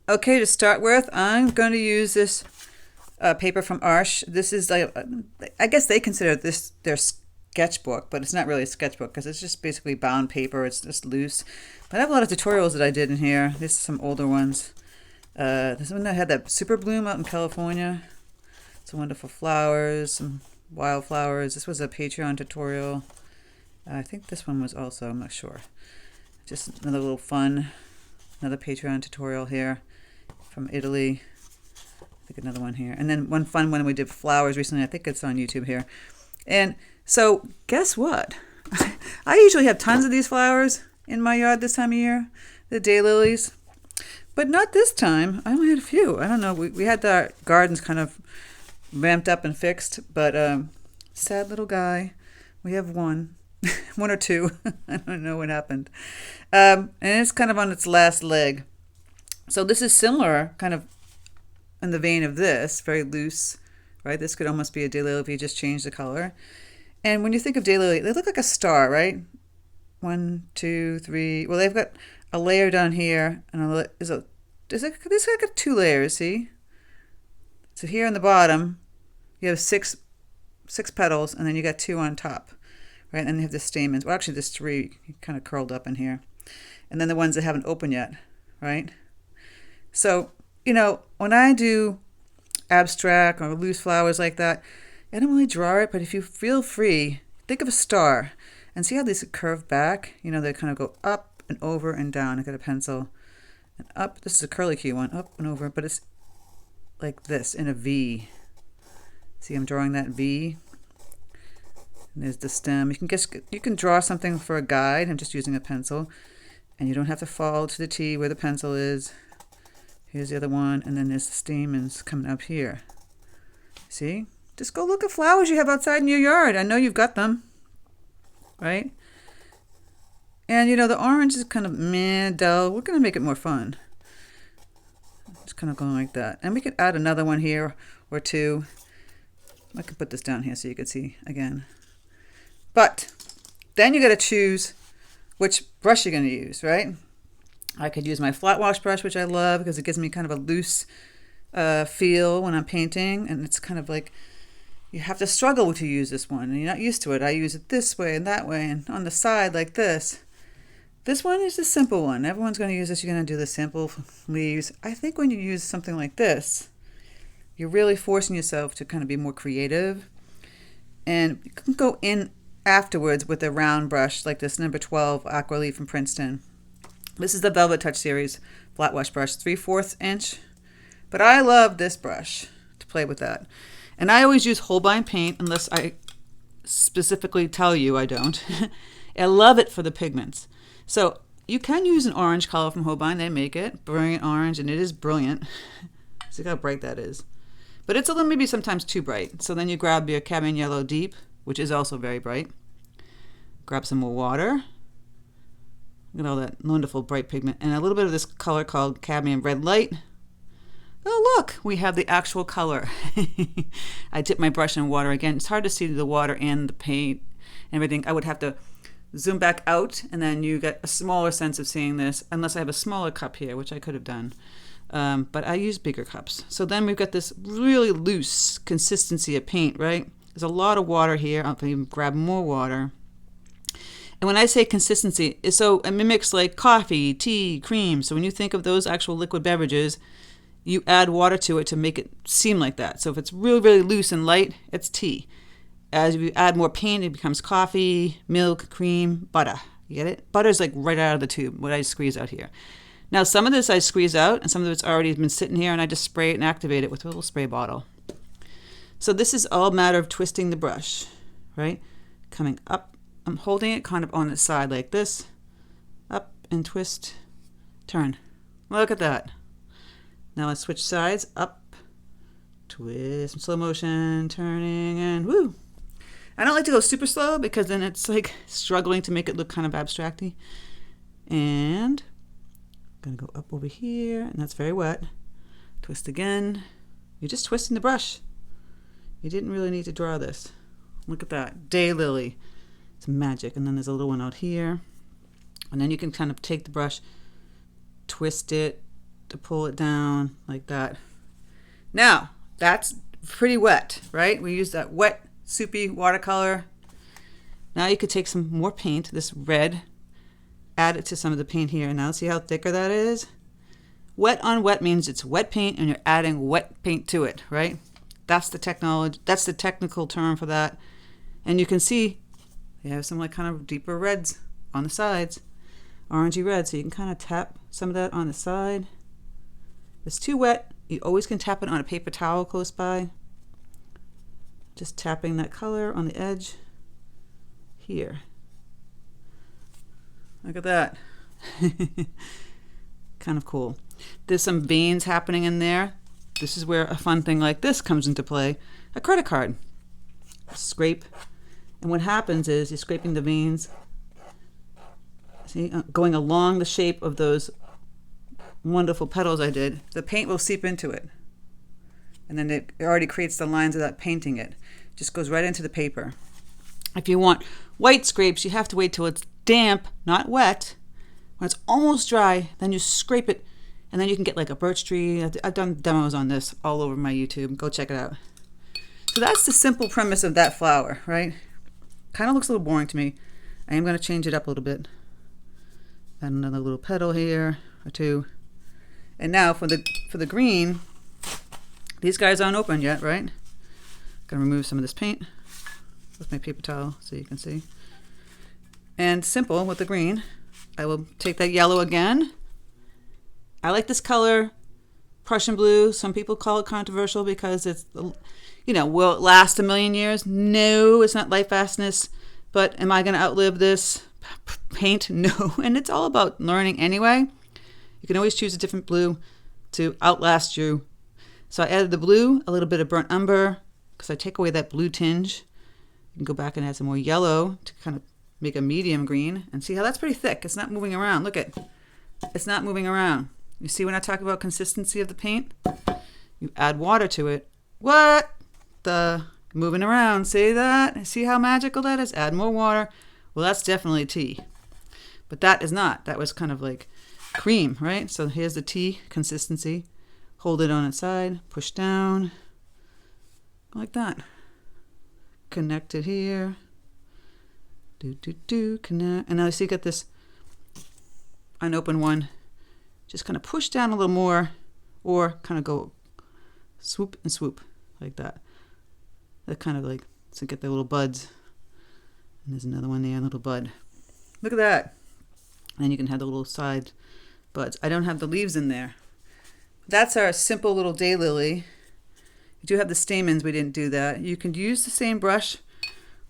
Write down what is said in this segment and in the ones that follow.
Okay, to start with, I'm going to use this paper from Arsh. This is like, I guess they consider this their sketchbook, but it's not really a sketchbook because it's just basically bound paper. It's just loose. But I have a lot of tutorials that I did in here. These are some older ones. This one that had that super bloom out in California. Some wonderful flowers, some wildflowers. This was a Patreon tutorial. I think this one was also, I'm not sure. Just another little fun, another Patreon tutorial here from Italy. I think another one here. And then one fun one we did flowers recently. I think it's on YouTube here. And so guess what? I usually have tons of these flowers in my yard this time of year, the daylilies. But not this time. I only had a few. I don't know. We had the gardens kind of ramped up and fixed, but sad little guy. We have one. One or two. I don't know what happened. And it's kind of on its last leg. So this is similar, kind of in the vein of this, very loose, right? This could almost be a daylily if you just change the color. And when you think of daylily, they look like a star, right? 1, 2, 3. Well, they've got a layer down here, and this got 2 layers. See? So here on the bottom, you have six petals, and then you got 2 on top, right? And then you have the stamens. Well, actually, there's 3 kind of curled up in here, and then the ones that haven't opened yet, right? So, when I do abstract or loose flowers like that, I don't really draw it, but if you feel free, think of a star and see how these curve back. They kind of go up and over and down. I got a pencil and up. This is a curly key one, up and over, but it's like this in a V. See, I'm drawing that V. And there's the stem. You can draw something for a guide. I'm just using a pencil, and you don't have to follow to the T where the pencil is. Here's the other one, and then there's the stamens coming up here. See? Just go look at flowers you have outside in your yard. I know you've got them, right? And the orange is kind of meh, dull. We're going to make it more fun. Just kind of going like that. And we could add another one here or 2. I could put this down here so you can see again. But then you got to choose which brush you're going to use, right? I could use my flat wash brush, which I love because it gives me kind of a loose feel when I'm painting. And it's kind of like you have to struggle to use this one, and you're not used to it. I use it this way and that way and on the side like this. This one is the simple one. Everyone's going to use this. You're going to do the simple leaves. I think when you use something like this, you're really forcing yourself to kind of be more creative. And you can go in afterwards with a round brush like this number 12 Aqua Leaf from Princeton. This is the Velvet Touch series flat wash brush, 3/4 inch. But I love this brush to play with that. And I always use holbein paint unless I specifically tell you I don't. I love it for the pigments. So you can use an orange color from Holbein. They make it brilliant orange, and it is brilliant. See how bright that is. But it's a little maybe sometimes too bright. So then you grab your cadmium yellow deep, which is also very bright. Grab some more water. Look at all that wonderful bright pigment. And a little bit of this color called cadmium red light. Oh, look, we have the actual color. I dip my brush in water again. It's hard to see the water and the paint and everything. I would have to zoom back out, and then you get a smaller sense of seeing this, unless I have a smaller cup here, which I could have done. But I use bigger cups. So then we've got this really loose consistency of paint, right? There's a lot of water here. I'll even grab more water. And when I say consistency, so it mimics like coffee, tea, cream. So when you think of those actual liquid beverages, you add water to it to make it seem like that. So if it's really, really loose and light, it's tea. As you add more paint, it becomes coffee, milk, cream, butter. You get it? Butter's like right out of the tube, what I squeeze out here. Now, some of this I squeeze out, and some of it's already been sitting here, and I just spray it and activate it with a little spray bottle. So this is all a matter of twisting the brush, right? Coming up, I'm holding it kind of on its side like this, up and twist, turn. Look at that. Now let's switch sides, up, twist, in slow motion, turning, and woo. I don't like to go super slow because then it's like struggling to make it look kind of abstracty. And I'm gonna go up over here, and that's very wet. Twist again. You're just twisting the brush. You didn't really need to draw this. Look at that, daylily. It's magic. And then there's a little one out here. And then you can kind of take the brush, twist it, to pull it down like that. Now, that's pretty wet, right? We use that wet, soupy watercolor. Now you could take some more paint, this red, add it to some of the paint here. Now see how thicker that is? Wet on wet means it's wet paint and you're adding wet paint to it, right? That's the technology, that's the technical term for that. And you can see you have some like kind of deeper reds on the sides, orangey red. So you can kind of tap some of that on the side. If it's too wet, you always can tap it on a paper towel close by. Just tapping that color on the edge here. Look at that. Kind of cool. There's some veins happening in there. This is where a fun thing like this comes into play. A credit card. Scrape. And what happens is you're scraping the veins. See, going along the shape of those wonderful petals I did. The paint will seep into it. And then it already creates the lines without painting it. Just goes right into the paper. If you want white scrapes, you have to wait till it's damp, not wet. When it's almost dry, then you scrape it, and then you can get like a birch tree. I've done demos on this all over my YouTube. Go check it out. So that's the simple premise of that flower, right? Kind of looks a little boring to me. I am going to change it up a little bit. Add another little petal here or two. And now for the green, these guys aren't open yet, right? Gonna remove some of this paint with my paper towel so you can see. And simple with the green, I will take that yellow again. I like this color, Prussian blue. Some people call it controversial because it's, you know, will it last 1,000,000 years? No, it's not life fastness. But am I gonna outlive this paint? No. And it's all about learning anyway. You can always choose a different blue to outlast you. So I added the blue, a little bit of burnt umber, because I take away that blue tinge. You can go back and add some more yellow to kind of make a medium green. And see how that's pretty thick. It's not moving around. Look at, it's not moving around. You see when I talk about consistency of the paint? You add water to it. What? The moving around. See that? See how magical that is? Add more water. Well, that's definitely tea. But that is not. That was kind of like cream, right? So here's the tea consistency. Hold it on its side, push down, like that. Connect it here. Connect. And now you see you got this unopened one. Just kind of push down a little more, or kind of go swoop and swoop, like that. That kind of like, so get the little buds. And there's another one there, a little bud. Look at that. And you can have the little side buds. I don't have the leaves in there. That's our simple little daylily. You do have the stamens, we didn't do that. You can use the same brush.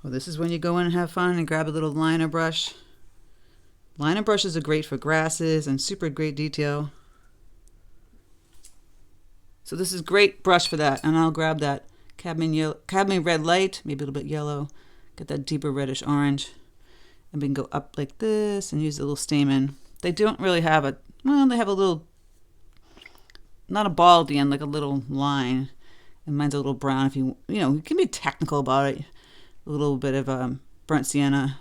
Well, this is when you go in and have fun and grab a little liner brush. Liner brushes are great for grasses and super great detail. So this is great brush for that. And I'll grab that cadmium red light, maybe a little bit yellow. Get that deeper reddish orange. And we can go up like this and use a little stamen. They don't really have a, well, they have a little, not a ball at the end, like a little line. And mine's a little brown if you know, you can be technical about it. A little bit of burnt sienna.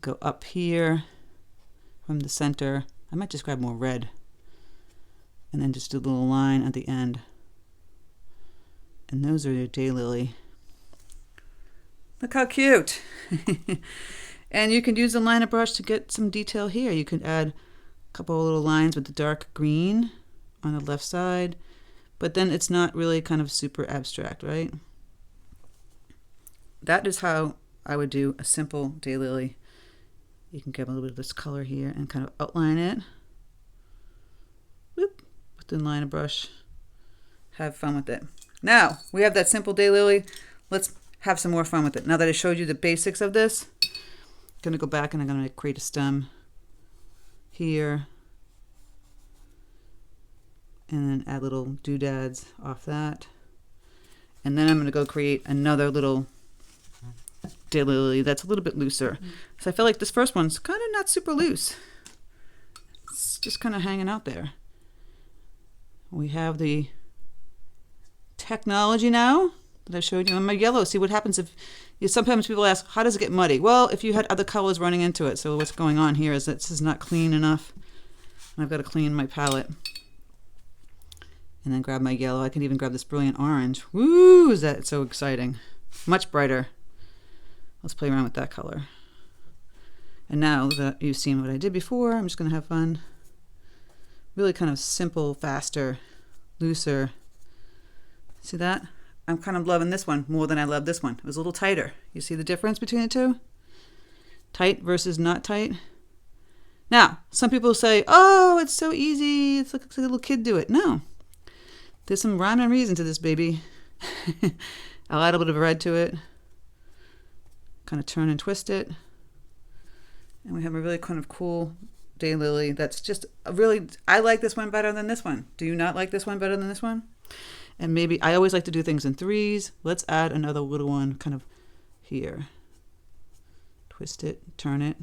Go up here from the center. I might just grab more red. And then just do a little line at the end. And those are your daylily. Look how cute. And you can use the liner brush to get some detail here. You can add a couple of little lines with the dark green on the left side. But then it's not really kind of super abstract, right? That is how I would do a simple daylily. You can grab a little bit of this color here and kind of outline it. Whoop, with the liner brush. Have fun with it. Now, we have that simple daylily. Let's have some more fun with it. Now that I showed you the basics of this, I'm going to go back and I'm going to create a stem here. And then add little doodads off that. And then I'm going to go create another little daylily that's a little bit looser. So I feel like this first one's kind of not super loose. It's just kind of hanging out there. We have the technology now that I showed you on my yellow. See what happens if you, sometimes people ask, how does it get muddy? Well, if you had other colors running into it. So what's going on here is that this is not clean enough. And I've got to clean my palette. And then grab my yellow. I can even grab this brilliant orange. Woo, is that so exciting. Much brighter. Let's play around with that color. And now that you've seen what I did before, I'm just going to have fun. Really kind of simple, faster, looser. See that? I'm kind of loving this one more than I love this one. It was a little tighter. You see the difference between the two? Tight versus not tight. Now, some people say, oh, it's so easy. It's like a little kid do it. No. There's some rhyme and reason to this baby. I'll add a little bit of red to it. Kind of turn and twist it. And we have a really kind of cool daylily that's just a really, I like this one better than this one. Do you not like this one better than this one? And maybe, I always like to do things in threes. Let's add another little one kind of here. Twist it, turn it.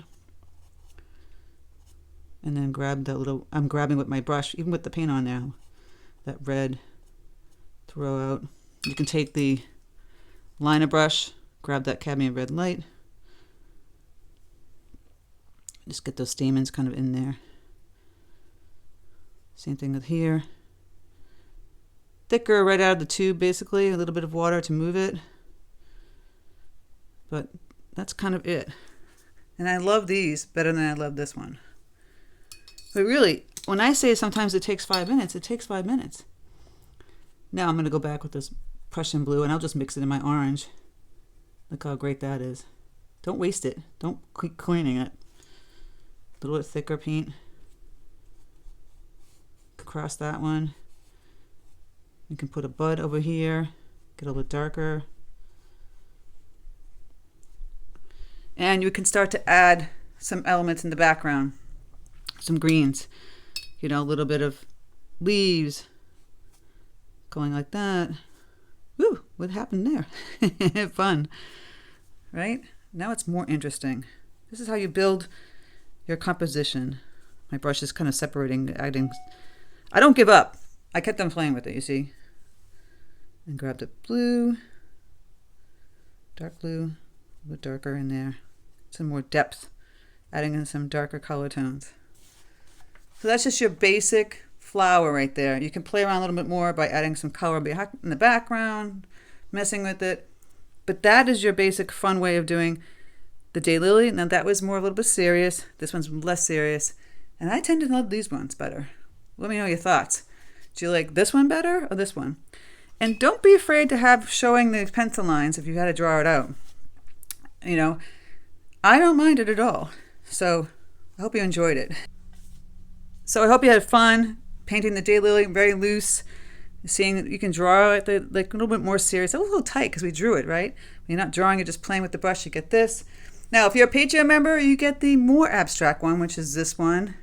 And then grab that little, I'm grabbing with my brush, even with the paint on there, that red, throw out. You can take the liner brush, grab that cadmium red light. Just get those stamens kind of in there. Same thing with here. Thicker right out of the tube, basically. A little bit of water to move it. But that's kind of it. And I love these better than I love this one. But really, when I say sometimes it takes 5 minutes, it takes 5 minutes. Now I'm going to go back with this Prussian blue, and I'll just mix it in my orange. Look how great that is. Don't waste it. Don't keep cleaning it. A little bit thicker paint. Across that one. You can put a bud over here. Get a little darker. And you can start to add some elements in the background. Some greens. You know, a little bit of leaves. Going like that. Woo! What happened there? Fun. Right? Now it's more interesting. This is how you build your composition. My brush is kind of separating, adding. I don't give up. I kept on playing with it, you see. And grab the blue, dark blue, a bit darker in there. Some more depth, adding in some darker color tones. So that's just your basic flower right there. You can play around a little bit more by adding some color in the background, messing with it. But that is your basic fun way of doing the daylily. Now that was more a little bit serious. This one's less serious. And I tend to love these ones better. Let me know your thoughts. Do you like this one better or this one? And don't be afraid to have showing the pencil lines if you had to draw it out. You know, I don't mind it at all. So I hope you enjoyed it. So I hope you had fun painting the daylily, very loose. Seeing that you can draw it like a little bit more serious. It was a little tight because we drew it, right? When you're not drawing, you're just playing with the brush, you get this. Now, if you're a Patreon member, you get the more abstract one, which is this one.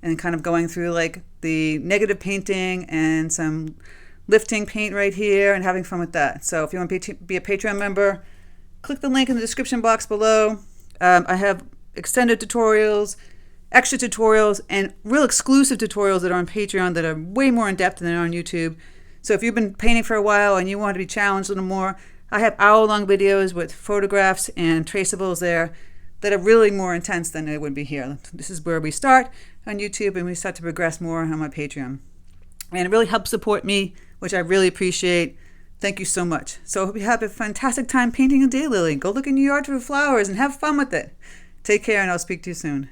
And kind of going through like the negative painting and some lifting paint right here and having fun with that. So if you want to be a Patreon member, click the link in the description box below. I have extended tutorials, extra tutorials, and real exclusive tutorials that are on Patreon that are way more in depth than on YouTube. So if you've been painting for a while and you want to be challenged a little more, I have hour-long videos with photographs and traceables there that are really more intense than they would be here. This is where we start on YouTube and we start to progress more on my Patreon. And it really helps support me, which I really appreciate. Thank you so much. So I hope you have a fantastic time painting a daylily. Go look in your yard for flowers and have fun with it. Take care and I'll speak to you soon.